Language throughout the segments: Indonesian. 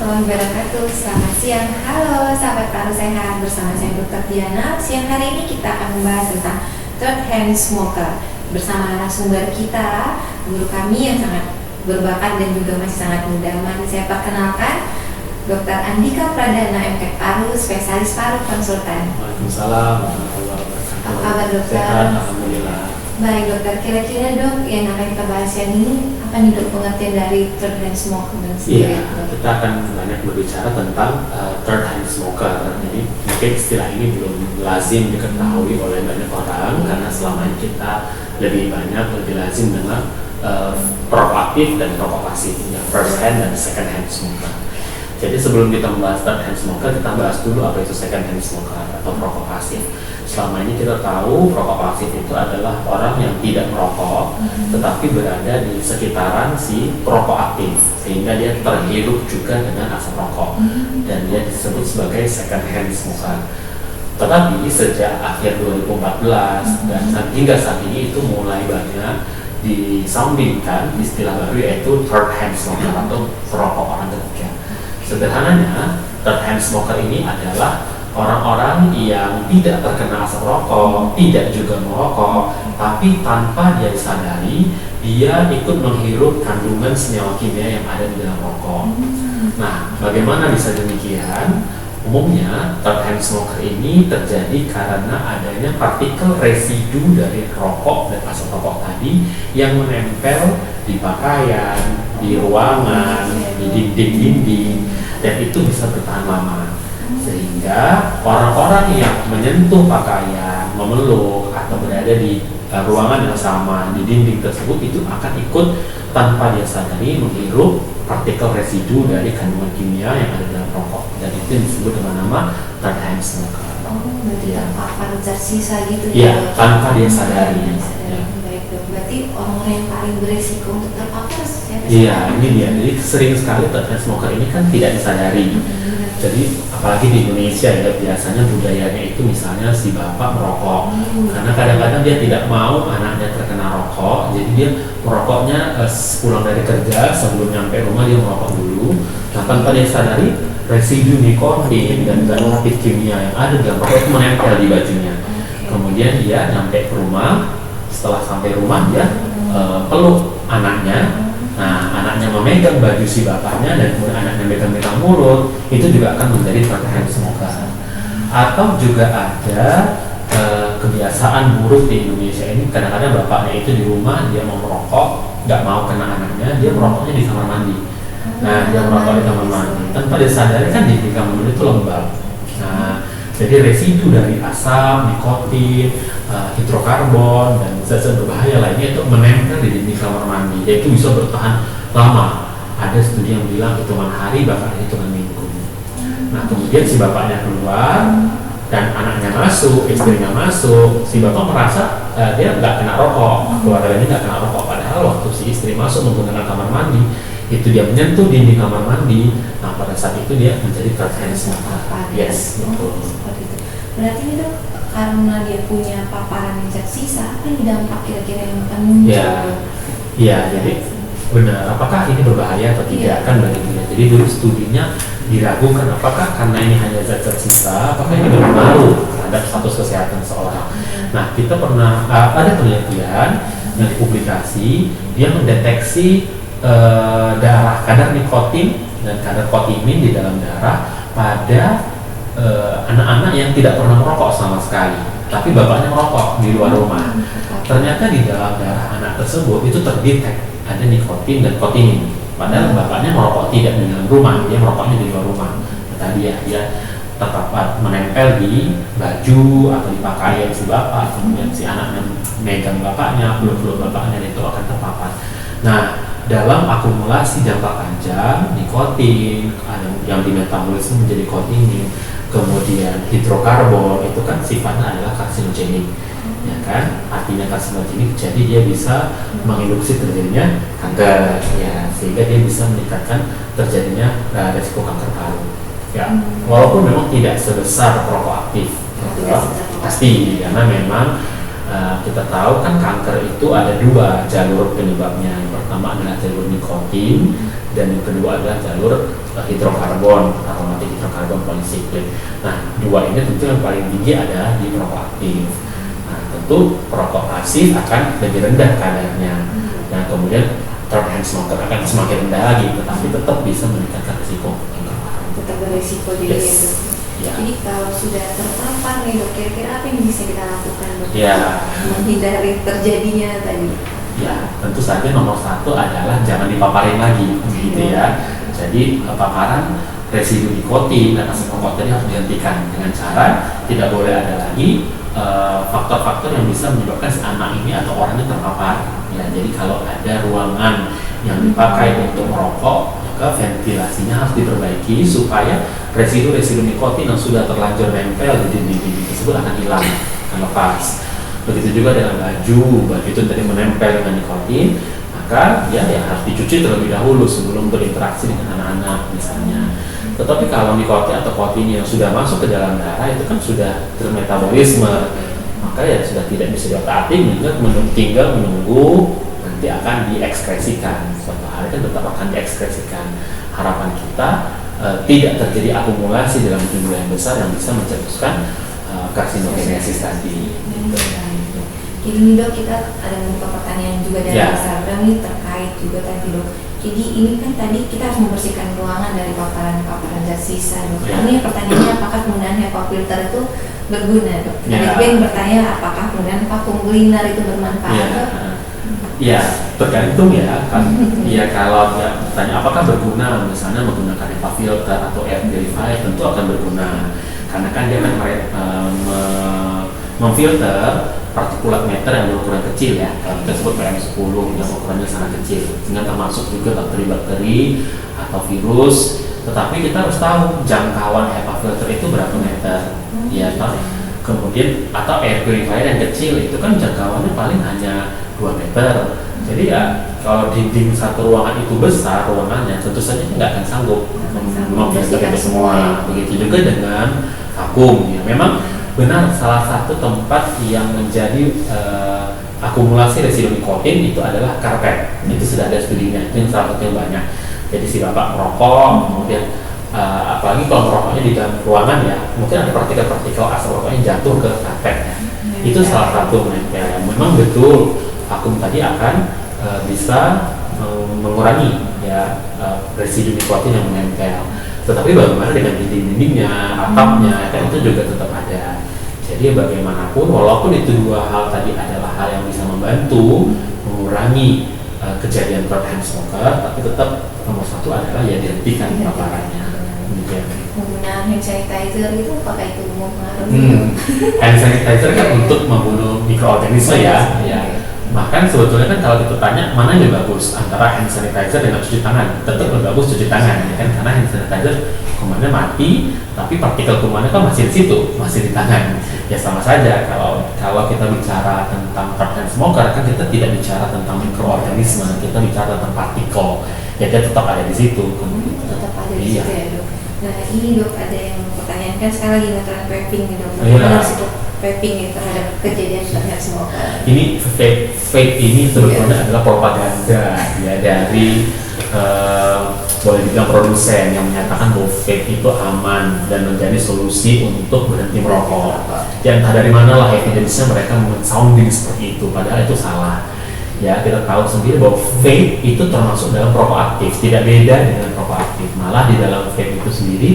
warahmatullahi wabarakatuh. Selamat siang, halo sahabat paru sehat, bersama saya Dr. Diana. Siang hari ini kita akan membahas tentang third hand smoker bersama narasumber kita, guru kami yang sangat berbakat dan juga masih sangat muda. Mari saya perkenalkan Dr. Andika Pradana, MK Paru, spesialis paru konsultan. Waalaikumsalam warahmatullahi wabarakatuh. Apa kabar dokter? Sehat, alhamdulillah. Baik dokter, kira-kira dok yang akan kita bahas yang ini apa nih dok pengertian dari third hand smoker dan sendiri? Iya, kita akan banyak berbicara tentang third hand smoker. Jadi mungkin istilah ini belum lazim diketahui oleh banyak orang karena selama ini kita lebih lazim dengan proaktif dan rokok pasif, ya, first hand dan second hand smoker. Jadi sebelum kita membahas third hand smoker, kita bahas dulu apa itu second hand smoker atau perokok pasif. Selama ini kita tahu perokok pasif itu adalah orang yang tidak merokok, tetapi berada di sekitaran si perokok aktif, sehingga dia terhirup juga dengan asap rokok, dan dia disebut sebagai second hand smoker. Tetapi sejak akhir 2014 dan hingga saat ini itu mulai banyak disoundingkan istilah baru, yaitu third hand smoker atau perokok orang ketiga. Sederhananya, third hand smoker ini adalah orang-orang yang tidak terkena asap rokok, tidak juga merokok, tapi tanpa dia disadari, dia ikut menghirup kandungan senyawa kimia yang ada di dalam rokok. Nah, bagaimana bisa demikian? Umumnya, third hand smoker ini terjadi karena adanya partikel residu dari rokok dan asap rokok tadi yang menempel di pakaian, di ruangan, di dinding-dinding, dan itu bisa bertahan lama. Sehingga orang-orang yang menyentuh pakaian, memeluk, atau berada di ruangan yang sama, di dinding tersebut, itu akan ikut tanpa dia sadari menghirup partikel residu dari kandungan kimia yang ada dalam rokok, dan itu disebut dengan nama third hand smoker. Berarti tanpa tersisa gitu ya? Tanpa dia sadari. Ya. Baik dok, berarti orang-orang yang paling beresiko untuk terpapar siapa? Iya, ini dia. Jadi sering sekali third hand smoker ini kan tidak disadari. Jadi apalagi di Indonesia ya, biasanya budayanya itu misalnya si bapak merokok, karena kadang-kadang dia tidak mau anaknya terkena rokok, jadi dia merokoknya pulang dari kerja, sebelum nyampe rumah dia merokok dulu. Nah, tanpa dia sadari, residu nikotin dan zat kimia yang ada dalam rokok itu menempel di bajunya. Kemudian dia nyampe ke rumah, setelah sampai rumah dia peluk anaknya. Nah, anaknya memegang baju si bapaknya dan kemudian anaknya megang-megang mulut, itu juga akan menjadi third hand smoker. Atau juga ada kebiasaan buruk di Indonesia ini, kadang-kadang bapaknya itu di rumah dia mau merokok, nggak mau kena anaknya, dia merokoknya di kamar mandi. Nah, dia merokok di kamar mandi tanpa disadari kan di kamar mandi itu lembab. Nah, jadi residu dari asap, nikotin, hidrokarbon, dan zat-zat berbahaya lainnya itu menempel di dinding kamar mandi. Itu bisa bertahan lama. Ada studi yang bilang hitungan hari, bahkan hitungan minggu. Nah, kemudian si bapaknya keluar dan anaknya masuk, istrinya masuk. Si bapak merasa dia nggak kena rokok, keluarganya nggak kena rokok. Padahal waktu si istri masuk menggunakan kamar mandi, itu dia menyentuh dinding kamar mandi. Nah, pada saat itu dia menjadi third hand smoker. Yes, betul. Berarti ini dok, karena dia punya paparan zat sisa, apa yang dampak kira-kira yang akan muncul? Ya, jadi benar. Apakah ini berbahaya atau tidak? Kan begitu ya. Jadi dulu studinya diragukan apakah karena ini hanya zat-zat sisa, apakah ini berpengaruh terhadap status kesehatan seseorang. Nah, kita pernah ada penelitian yang dipublikasi, dia mendeteksi darah, kadar nikotin dan kadar kotimin di dalam darah pada anak-anak yang tidak pernah merokok sama sekali, tapi bapaknya merokok di luar rumah. Ternyata di dalam darah anak tersebut itu terdetek ada nikotin dan kotimin, padahal bapaknya merokok tidak di dalam rumah, dia merokoknya di luar rumah. Tadi ya, dia tetap menempel di baju atau di pakaian si bapak, kemudian si anaknya megang bapaknya, peluk-peluk bapaknya, itu akan terpapar. Nah, dalam akumulasi jangka panjang, nikotin yang dimetabolisme menjadi kotimin, kemudian hidrokarbon, itu kan sifatnya adalah karsinogenik, ya kan? Artinya karsinogenik, jadi dia bisa menginduksi terjadinya kanker, ya, sehingga dia bisa meningkatkan terjadinya resiko kanker paru. Ya, walaupun memang tidak sebesar perokok aktif, ya, pasti, karena memang kita tahu kan kanker itu ada dua jalur penyebabnya. Yang pertama adalah jalur nikotin dan yang kedua adalah jalur hidrokarbon, aromatik hidrokarbon polisiklik. Nah, dua ini tentu yang paling tinggi ada di perokok aktif. Nah, tentu perokok pasif akan lebih rendah kadarnya, dan kemudian third hand smoker akan semakin rendah lagi, tetapi tetap bisa meningkatkan risiko kanker. Tetap berisiko juga ya dok. Ya. Jadi kalau sudah terpapar nih dok, kira-kira apa yang bisa kita lakukan dok? Ya. Menghindari terjadinya tadi. Ya, tentu saja nomor satu adalah jangan dipaparin lagi, gitu ya. Jadi paparan residu nikotin dan asap rokok tadi harus dihentikan dengan cara tidak boleh ada lagi faktor-faktor yang bisa menyebabkan si anak ini atau orang ini terpapar. Ya, jadi kalau ada ruangan yang dipakai untuk merokok, maka ventilasinya harus diperbaiki supaya residu-residu nikotin yang sudah terlanjur nempel di dinding-dinding tersebut akan hilang, akan lepas. Begitu juga dengan baju itu tadi menempel dengan nikotin, maka ya harus dicuci terlebih dahulu sebelum berinteraksi dengan anak-anak misalnya. Tetapi kalau nikotin atau kotin yang sudah masuk ke dalam darah itu kan sudah termetabolisme, maka ya sudah tidak bisa diotak-atik, tinggal menunggu nanti akan diekskresikan. Suatu hari kan tetap akan diekskresikan. Harapan kita tidak terjadi akumulasi dalam jumlah yang besar yang bisa mencetuskan karsinogenesis tadi. Jadi nih dok, kita ada beberapa pertanyaan juga dari Instagram nih terkait juga tadi dok. Jadi ini kan tadi kita harus membersihkan ruangan dari paparan zat sisa dok. Ini pertanyaannya apakah penggunaan HEPA filter itu berguna dok? Ada juga yang bertanya apakah penggunaan vacuum cleaner itu bermanfaat dok? Ya, tergantung ya kan. Ya kalau bertanya apakah berguna, misalnya menggunakan HEPA filter atau air purifier, tentu akan berguna karena kan dia akan memfilter partikulat matter yang berukuran kecil ya, kalau kita sebut PM10 yang ukurannya sangat kecil, sehingga termasuk juga bakteri-bakteri atau virus. Tetapi kita harus tahu jangkauan HEPA filter itu berapa meter, ya kan? Kemudian atau air purifier yang kecil itu kan jangkauannya paling hanya 2 meter. Jadi ya kalau dinding satu ruangan itu besar ruangannya, tentu saja nggak akan sanggup memfilter itu semua. Begitu juga dengan vakum ya, memang benar salah satu tempat yang menjadi akumulasi residu nikotin itu adalah karpet. Itu sudah ada studinya, itu yang salah satu yang banyak. Jadi si bapak merokok, kemudian apalagi kalau merokoknya di dalam ruangan ya, mungkin ada partikel-partikel asap rokoknya jatuh ke karpet ya. Itu salah satu menempel. Memang betul vakum tadi akan bisa mengurangi ya residu nikotin yang menempel. Tetapi bagaimana dengan dinding-dindingnya, atapnya, kan itu juga tetap ada. Jadi bagaimanapun, walaupun itu dua hal tadi adalah hal yang bisa membantu mengurangi kejadian third hand smoker, tapi tetap nomor satu adalah ya dihentikan paparannya. Penggunaan hand sanitizer itu apakah itu mempengaruhi? Hand sanitizer kan untuk membunuh mikroorganisme ya. Bahkan sebetulnya kan kalau kita tanya mana yang lebih bagus antara hand sanitizer dengan cuci tangan, tetap lebih bagus cuci tangan ya kan, karena hand sanitizer kumannya mati, tapi partikel kumannya kan masih di situ, masih di tangan. Ya sama saja kalau kita bicara tentang third hand smoker kan kita tidak bicara tentang mikroorganisme, kita bicara tentang partikel. Ya dia tetap ada di situ. Tetap ada di situ ya dok. Nah ini dok ada yang pertanyakan sekali lagi tentang vaping nih dok. Vaping itu terhadap kejadian third hand smoker. Ini vape ini sebetulnya adalah propaganda ya dari boleh dibilang produsen yang menyatakan bahwa vape itu aman dan menjadi solusi untuk berhenti merokok. Ya entah dari mana lah evidence-nya mereka sounding seperti itu, padahal itu salah. Ya kita tahu sendiri bahwa vape itu termasuk dalam perokok aktif, tidak beda dengan perokok aktif. Malah di dalam vape itu sendiri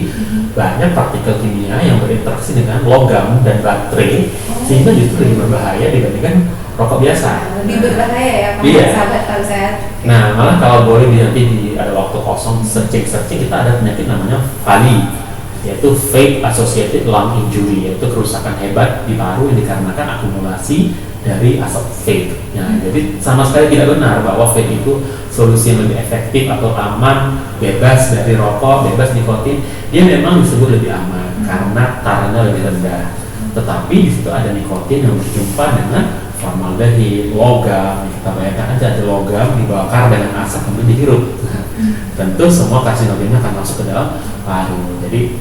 banyak partikel kimia yang berinteraksi dengan logam dan baterai, sehingga justru lebih berbahaya dibandingkan rokok biasa. Lebih berbahaya ya Pak sahabat kalau saya. Nah malah kalau boleh nanti di ada waktu kosong searching kita ada penyakit namanya VALI, yaitu Vape Associated Lung Injury, yaitu kerusakan hebat di paru yang dikarenakan akumulasi dari asap vape. Nah, jadi sama sekali tidak benar bahwa vape itu solusi yang lebih efektif atau aman, bebas dari rokok, bebas nikotin. Dia memang disebut lebih aman karena tarannya lebih rendah. Tetapi di situ ada nikotin yang berjumpa dengan formaldehid, logam. Kita bayangkan aja ada logam dibakar dengan asap kemudian dihirup. Tentu semua karsinogennya akan masuk ke dalam paru. Jadi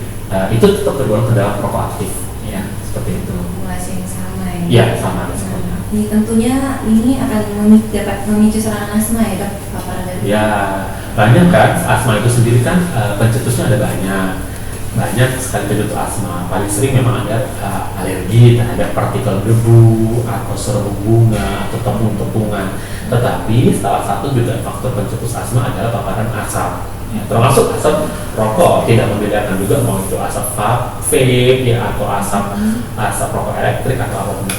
itu tetap tergolong ke dalam rokok aktif. Ya, seperti itu. Formulasi yang sama ya. Iya, sama sebenarnya. Ini tentunya ini akan dapat memicu serangan asma ya dok, paparan dari. Ya, banyak kan, asma itu sendiri kan pencetusnya ada banyak sekali pencetus asma. Paling sering memang ada alergi terhadap partikel debu atau serbuk bunga atau tepung-tepungan. Tetapi salah satu juga faktor pencetus asma adalah paparan asap. Ya, termasuk asap rokok, tidak membedakan juga mau itu asap vape ya atau asap rokok elektrik atau apapun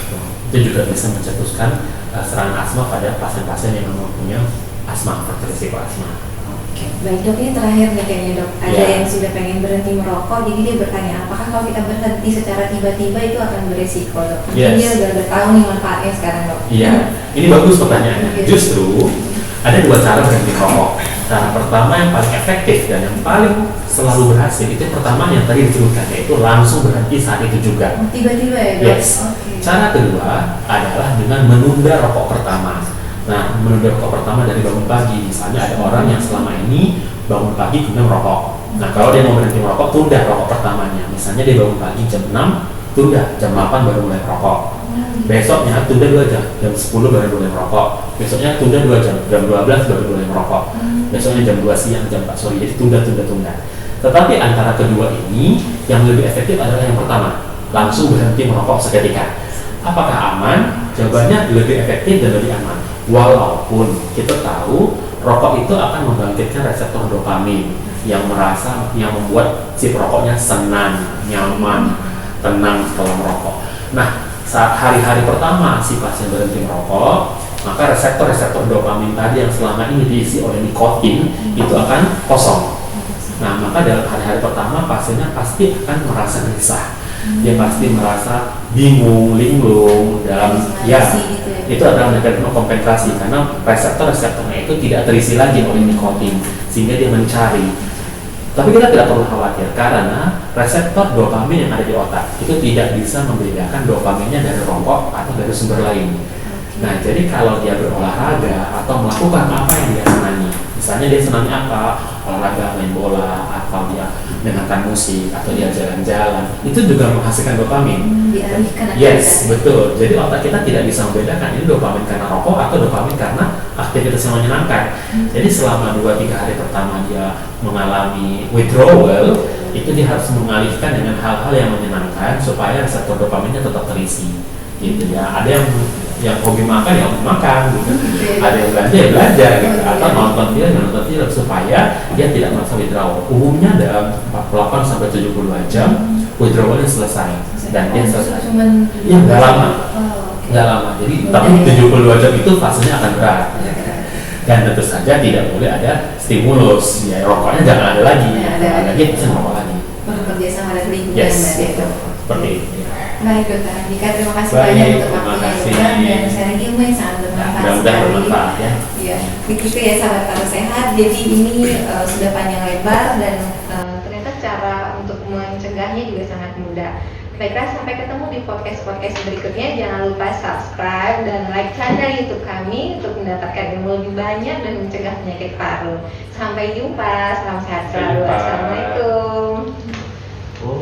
itu juga bisa mencetuskan serangan asma pada pasien-pasien yang mempunyai asma, faktor risiko asma. Oke, baik dok, ini terakhir nih kayaknya dok. Ada Ya. yang sudah pengen berhenti merokok, jadi dia bertanya apakah kalau kita berhenti secara tiba-tiba itu akan beresiko dok? Mungkin Yes. dia udah tahu nih manfaatnya sekarang dok. Iya, ini bagus pertanyaannya. Justru ada dua cara berhenti merokok. Cara pertama yang paling efektif dan yang paling selalu berhasil itu pertama yang tadi disebutkan, yaitu langsung berhenti saat itu juga. Oh, tiba-tiba ya dok? Yes. Oke. Cara kedua adalah dengan menunda rokok pertama. Nah, menunda rokok pertama dari bangun pagi. Misalnya ada orang yang selama ini bangun pagi kemudian merokok. Nah, kalau dia mau berhenti merokok, tunda rokok pertamanya. Misalnya dia bangun pagi jam 6, tunda jam 8 baru mulai merokok. Besoknya tunda 2 jam, jam 10 baru mulai merokok. Besoknya tunda 2 jam, jam 12 baru mulai merokok. Besoknya jam 2 siang, jam 4 sore. Jadi tunda. Tetapi antara kedua ini yang lebih efektif adalah yang pertama, langsung berhenti merokok seketika. Apakah aman? Jawabannya lebih efektif dan lebih aman. Walaupun kita tahu rokok itu akan membangkitkan reseptor dopamin yang membuat si perokoknya senang, nyaman, tenang setelah merokok. Nah, saat hari-hari pertama si pasien berhenti merokok, maka reseptor-reseptor dopamin tadi yang selama ini diisi oleh nikotin itu akan kosong. Nah, maka dalam hari-hari pertama pasiennya pasti akan merasa gelisah. Dia pasti merasa bingung, linglung dalam itu adalah mekanisme kompensasi karena reseptor-reseptornya itu tidak terisi lagi oleh nikotin sehingga dia mencari. Tapi kita tidak perlu khawatir karena reseptor dopamin yang ada di otak itu tidak bisa membedakan dopaminnya dari rokok atau dari sumber lain. Nah, jadi kalau dia berolahraga atau melakukan apa yang dia senangi, misalnya dia senangnya apa, olahraga, main bola, atau dia mendengarkan musik, atau dia jalan-jalan, itu juga menghasilkan dopamin. Dialihkan. Yes, betul. Jadi otak kita tidak bisa membedakan ini dopamin karena rokok atau dopamin karena aktivitas yang menyenangkan. Jadi selama 2-3 hari pertama dia mengalami withdrawal, itu dia harus mengalihkan dengan hal-hal yang menyenangkan supaya reseptor dopaminnya tetap terisi. Gitu ya. Ada yang hobi makan, ya hobi makan gitu. Ada yang belanja gitu. Atau nonton film supaya dia tidak merasa withdrawal. Umumnya dalam 48-72 jam withdrawalnya selesai dan dia selesai. Ya nggak lama. Nggak lama. Jadi tapi 72 jam itu fasenya akan berat. Dan tentu saja tidak boleh ada stimulus. Ya rokoknya jangan ada lagi. Ada lagi bisa merokok lagi. Perlu kerjasama dari lingkungan. Yes. Seperti itu. Baik dokter Andika, terima kasih banyak untuk waktunya dokter dan sharing ilmu yang sangat bermanfaat Mudah-mudahan sekali. bermanfaat ya. Iya, begitu ya sahabat Paru Sehat. Jadi ini sudah panjang lebar dan ternyata cara untuk mencegahnya juga sangat mudah. Baiklah, sampai ketemu di podcast berikutnya. Jangan lupa subscribe dan like channel YouTube kami untuk mendapatkan ilmu lebih banyak dan mencegah penyakit paru. Sampai jumpa, salam sehat selalu. Assalamualaikum.